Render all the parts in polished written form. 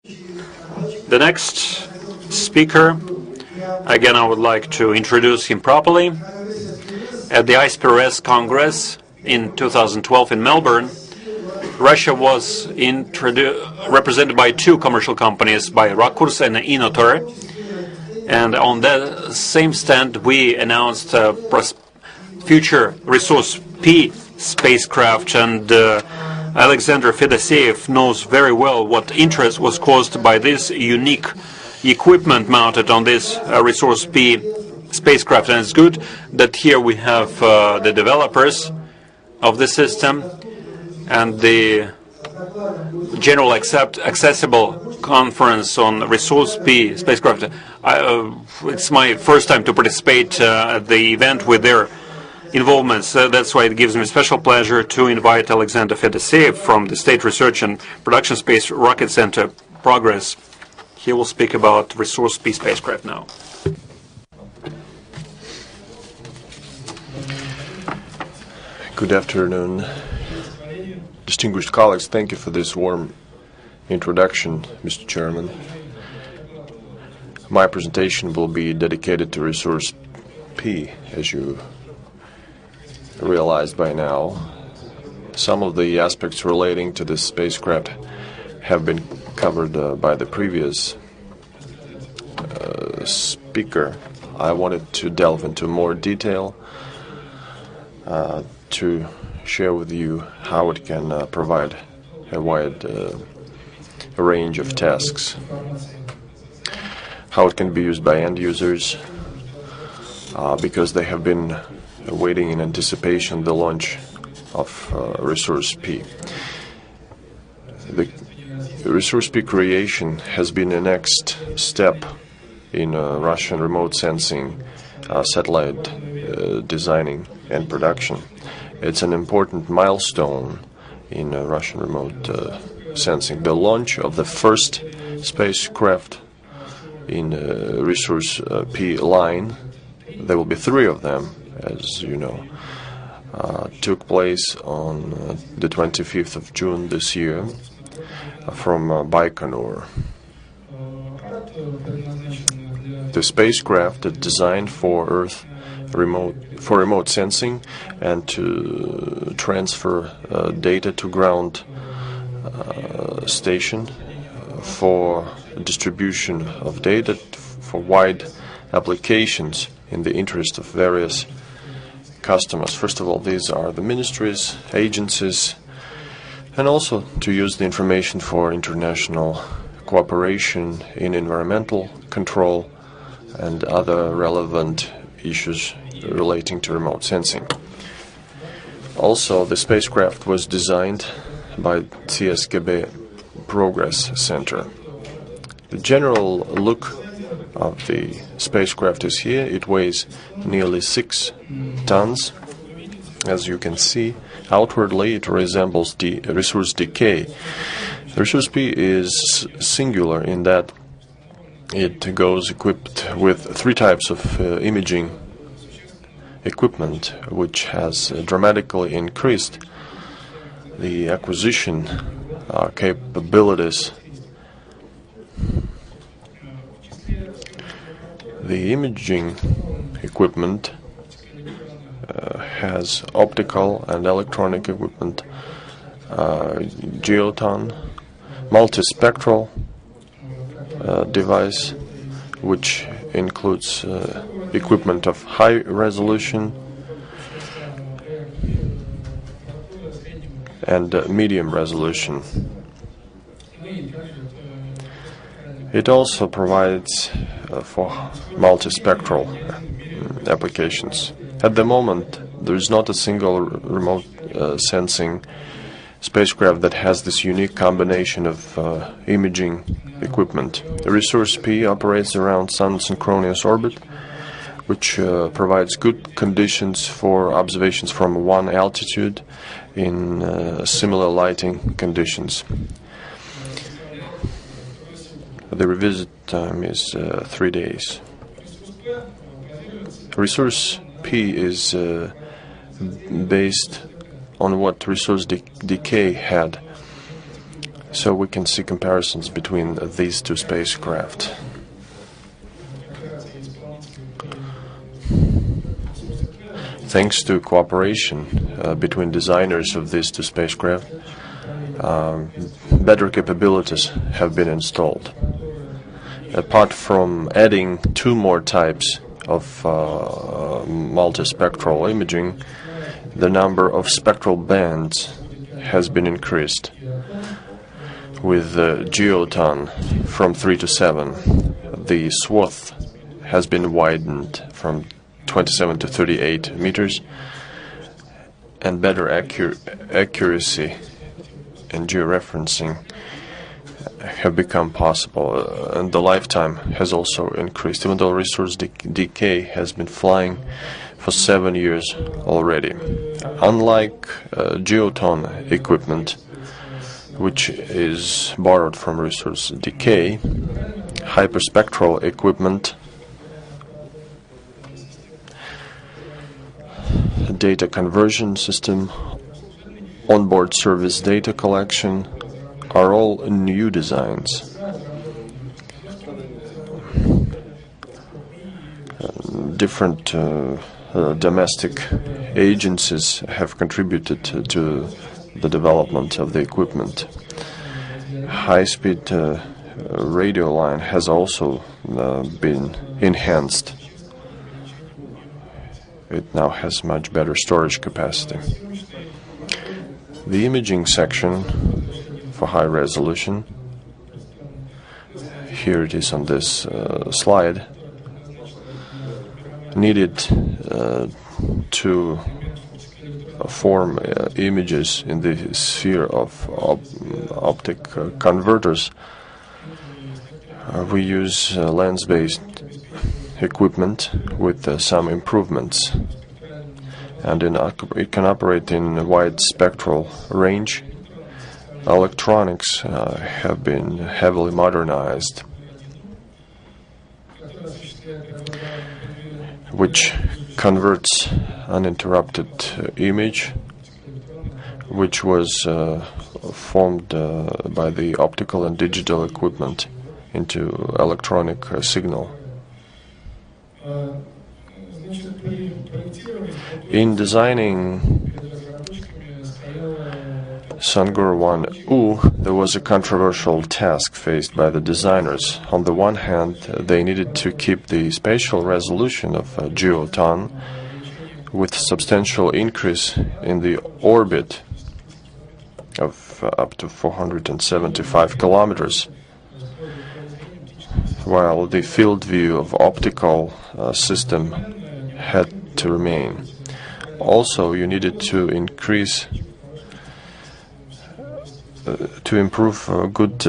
The next speaker, again, I would like to introduce him properly. At the ISPRS Congress in 2012 in Melbourne, Russia was represented by two commercial companies, by Rakurs and Inotor. And on that same stand, we announced future Resurs-P spacecraft, and Alexander Fedoseev knows very well what interest was caused by this unique equipment mounted on this Resurs-P spacecraft. And it's good that here we have the developers of the system and the general accessible conference on Resurs-P spacecraft. It's my first time to participate at the event with their involvement. So that's why it gives me special pleasure to invite Alexander Fedoseev from the State Research and Production Space Rocket Center Progress. He will speak about Resurs-P spacecraft now. Good afternoon, distinguished colleagues. Thank you for this warm introduction, Mr. Chairman. My presentation will be dedicated to Resurs-P, as you realized by now. Some of the aspects relating to this spacecraft have been covered by the previous speaker. I wanted to delve into more detail to share with you how it can provide a wide range of tasks, how it can be used by end users, because they have been waiting in anticipation the launch of Resurs-P. The Resurs-P creation has been the next step in Russian remote sensing, satellite designing and production. It's an important milestone in Russian remote sensing. The launch of the first spacecraft in Resurs-P line, there will be 3 of them, as you know, took place on the 25th of June this year from Baikonur. The spacecraft is designed for Earth remote sensing and to transfer data to ground station for distribution of data for wide applications in the interest of various customers. First of all, these are the ministries, agencies, and also to use the information for international cooperation in environmental control and other relevant issues relating to remote sensing. Also, the spacecraft was designed by CSKB Progress Center. The general look of the spacecraft is here. It weighs nearly 6 tons. As you can see, outwardly it resembles the Resurs-K. Resurs-P is singular in that it goes equipped with 3 types of imaging equipment, which has dramatically increased the acquisition capabilities. The imaging equipment has optical and electronic equipment, geoton, multispectral device, which includes equipment of high resolution and medium resolution. It also provides for multispectral applications. At the moment, there is not a single remote sensing spacecraft that has this unique combination of imaging equipment. The Resurs-P operates around sun-synchronous orbit, which provides good conditions for observations from one altitude in similar lighting conditions. The revisit time is 3 days. Resurs-P is based on what Resurs-K had. So we can see comparisons between these two spacecraft. Thanks to cooperation between designers of these two spacecraft, better capabilities have been installed. Apart from adding 2 more types of multispectral imaging, the number of spectral bands has been increased, with the geoton from 3 to 7. The swath has been widened from 27 to 38 meters, and better accuracy and georeferencing have become possible, and the lifetime has also increased, even though resource decay has been flying for 7 years already. Unlike geoton equipment, which is borrowed from resource decay, hyperspectral equipment, data conversion system, onboard service data collection are all new designs. Different domestic agencies have contributed to the development of the equipment. High-speed radio line has also been enhanced. It now has much better storage capacity. The imaging section for high resolution, here it is on this slide, needed to form images in the sphere of optic converters. We use lens-based equipment with some improvements, and it can operate in a wide spectral range. Electronics have been heavily modernized, which converts uninterrupted image, which was formed by the optical and digital equipment, into electronic signal. In designing Sangur 1U, there was a controversial task faced by the designers. On the one hand, they needed to keep the spatial resolution of a geoton with substantial increase in the orbit of up to 475 kilometers, while the field view of optical system had to remain. Also, you needed to increase to improve good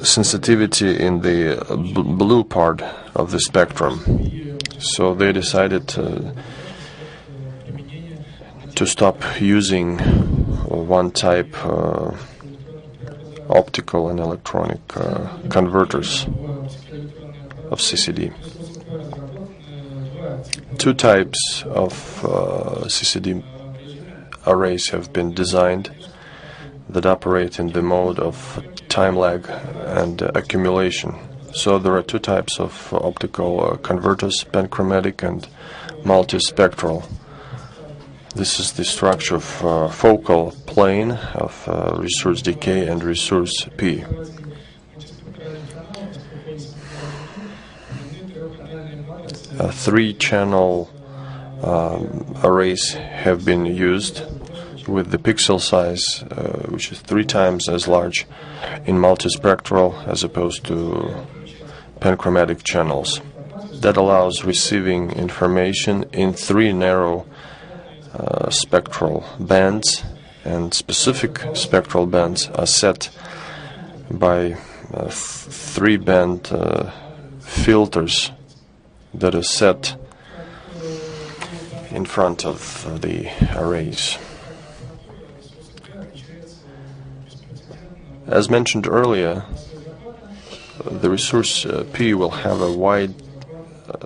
sensitivity in the blue part of the spectrum. So they decided to stop using one type optical and electronic converters of CCD. 2 types of CCD arrays have been designed that operate in the mode of time lag and accumulation. So there are 2 types of optical converters, panchromatic and multispectral. This is the structure of focal plane of resource decay and Resurs-P. Three-channel arrays have been used with the pixel size, which is 3 times as large in multispectral as opposed to panchromatic channels. That allows receiving information in 3 narrow spectral bands, and specific spectral bands are set by 3-band filters that are set in front of the arrays. As mentioned earlier, the Resurs-P will have a wide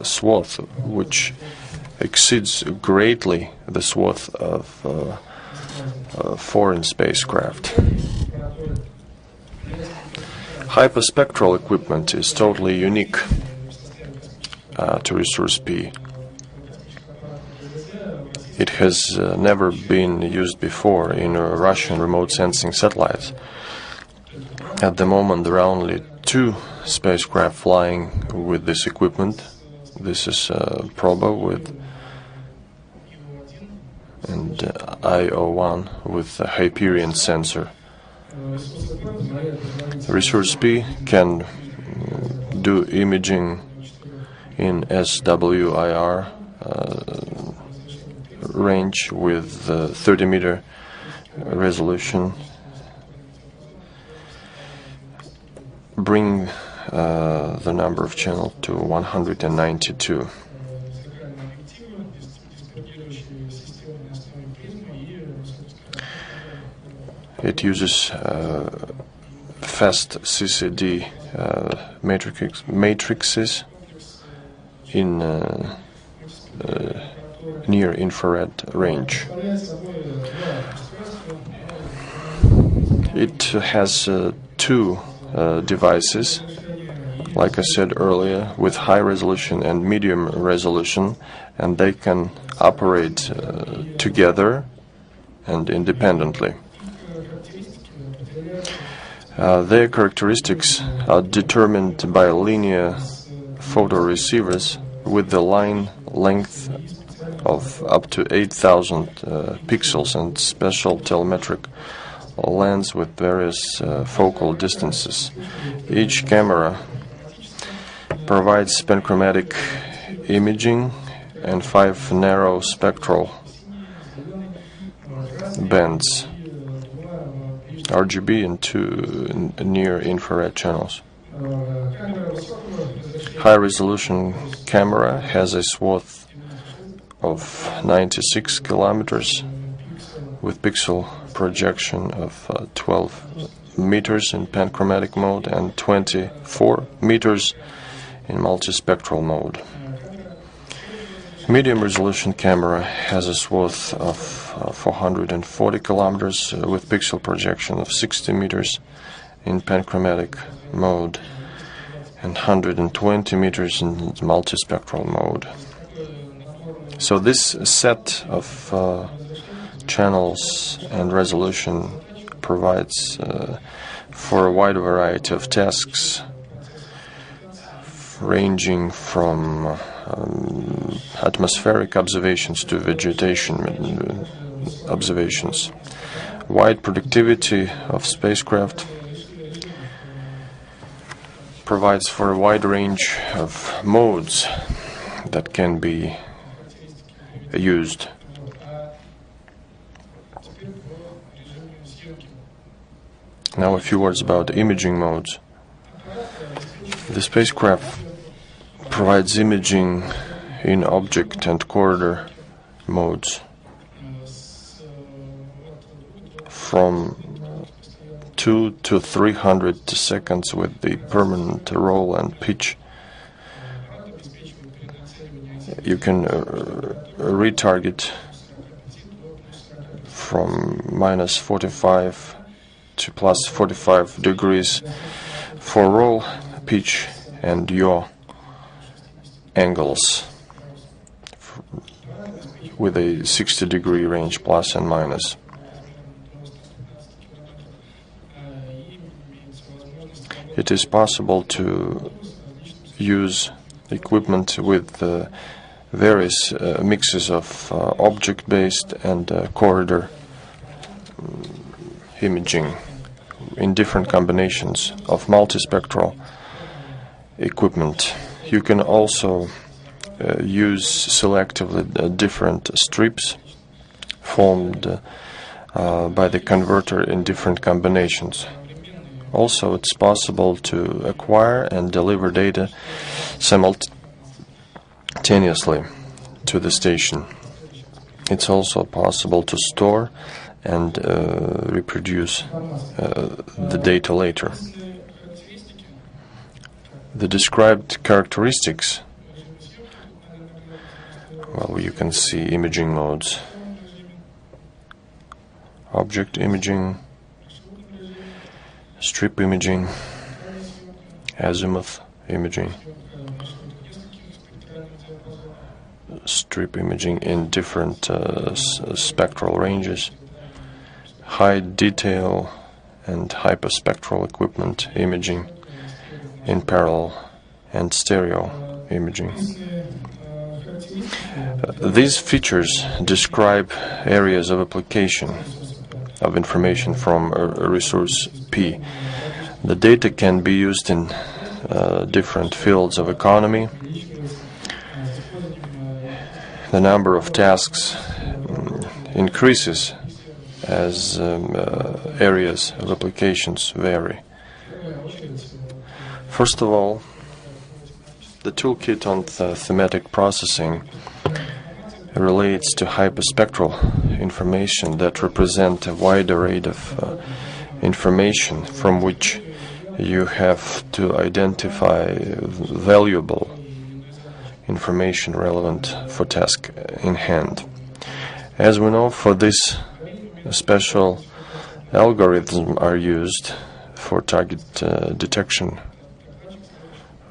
swath which exceeds greatly the swath of foreign spacecraft. Hyperspectral equipment is totally unique to Resurs-P. It has never been used before in Russian remote sensing satellites. At the moment, there are only 2 spacecraft flying with this equipment. This is Proba and IO-1 with a Hyperion sensor. Resurs-P can do imaging in SWIR range with 30-meter resolution, bring the number of channels to 192. It uses fast CCD matrices in near infrared range. It has 2 devices, like I said earlier, with high resolution and medium resolution, and they can operate together and independently. Their characteristics are determined by linear photoreceivers with the line length of up to 8,000 pixels and special telemetric lens with various focal distances. Each camera provides panchromatic imaging and 5 narrow spectral bands, RGB, and 2 near-infrared channels. High-resolution camera has a swath of 96 kilometers with pixel projection of 12 meters in panchromatic mode and 24 meters in multispectral mode. Medium resolution camera has a swath of 440 kilometers with pixel projection of 60 meters in panchromatic mode and 120 meters in multispectral mode. So this set of channels and resolution provides for a wide variety of tasks, ranging from atmospheric observations to vegetation observations. Wide productivity of spacecraft provides for a wide range of modes that can be used. Now a few words about imaging modes. The spacecraft provides imaging in object and corridor modes from 2 to 300 seconds with the permanent roll and pitch. You can retarget from -45 to +45 degrees for roll, pitch, and yaw angles with a 60-degree range, plus and minus. It is possible to use equipment with various mixes of object-based and corridor imaging in different combinations of multispectral equipment. You can also use selectively different strips formed by the converter in different combinations. Also, it's possible to acquire and deliver data simultaneously to the station. It's also possible to store and reproduce the data later. The described characteristics, well, you can see imaging modes: object imaging, strip imaging, azimuth imaging, strip imaging in different spectral ranges, high detail and hyperspectral equipment imaging in parallel, and stereo imaging. These features describe areas of application of information from A.Fedoseev-Resurs-P. The data can be used in different fields of economy. The number of tasks increases as areas of applications vary. First of all, the toolkit on thematic processing relates to hyperspectral information that represent a wide array of information from which you have to identify valuable information relevant for task in hand. As we know, for this special algorithms are used for target detection,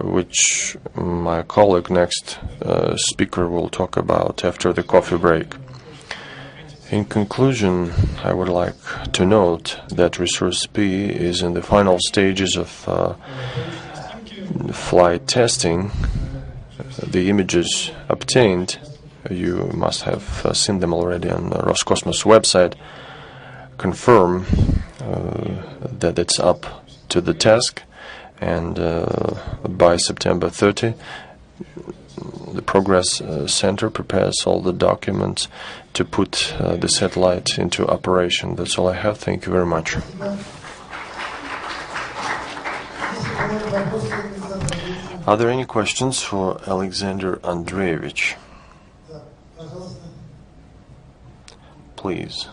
which my colleague next speaker will talk about after the coffee break. In conclusion, I would like to note that Resurs-P is in the final stages of flight testing. The images obtained, you must have seen them already on the Roscosmos website, confirm that it's up to the task, and by September 30 the Progress Center prepares all the documents to put the satellite into operation. That's all I have. Thank you very much. Are there any questions for Alexander Andreevich? Please.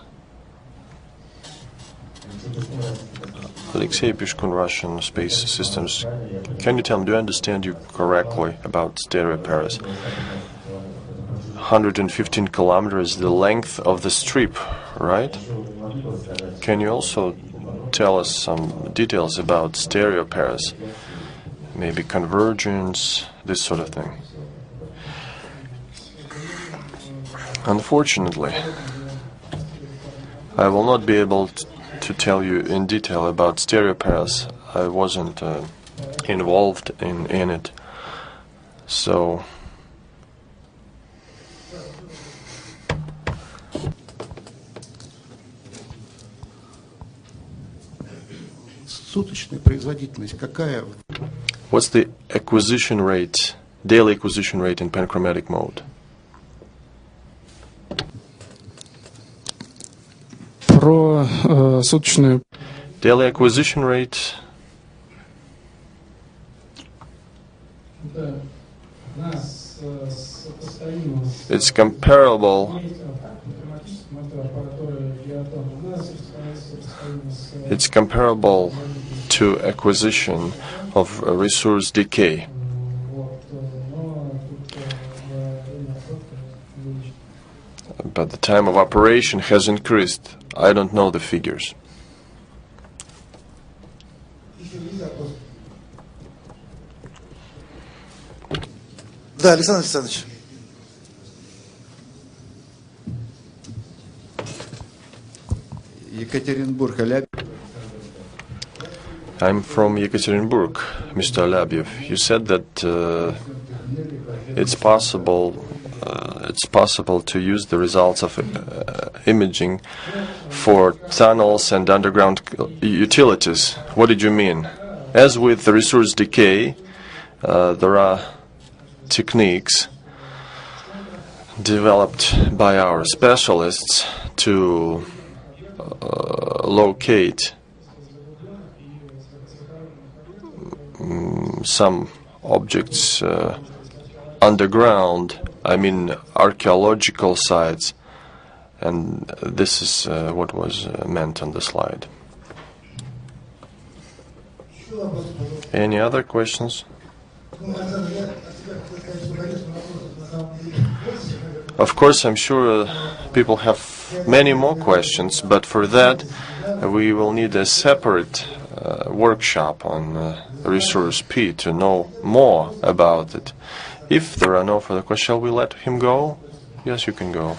Alexei Pishkun, Russian Space Systems. Can you tell me, do I understand you correctly about stereo pairs? 115 kilometers, the length of the strip, right? Can you also tell us some details about stereo pairs? Maybe convergence, this sort of thing. Unfortunately, I will not be able to tell you in detail about stereo pairs. I wasn't involved in it. So what's the acquisition rate, daily acquisition rate in panchromatic mode? Daily acquisition rate. It's comparable. It's comparable to acquisition of resource decay. But the time of operation has increased. I don't know the figures. Да, Александр Александрович. Екатеринбург, Алябьев. I'm from Yekaterinburg, Mr. Alябьев. You said that it's possible to use the results of imaging for tunnels and underground utilities. What did you mean? As with the resource decay, there are techniques developed by our specialists to locate some objects underground, I mean archaeological sites, and this is what was meant on the slide. Any other questions? Of course, I'm sure people have many more questions, but for that we will need a separate workshop on Resource-P to know more about it. If there are no further questions, shall we let him go? Yes, you can go.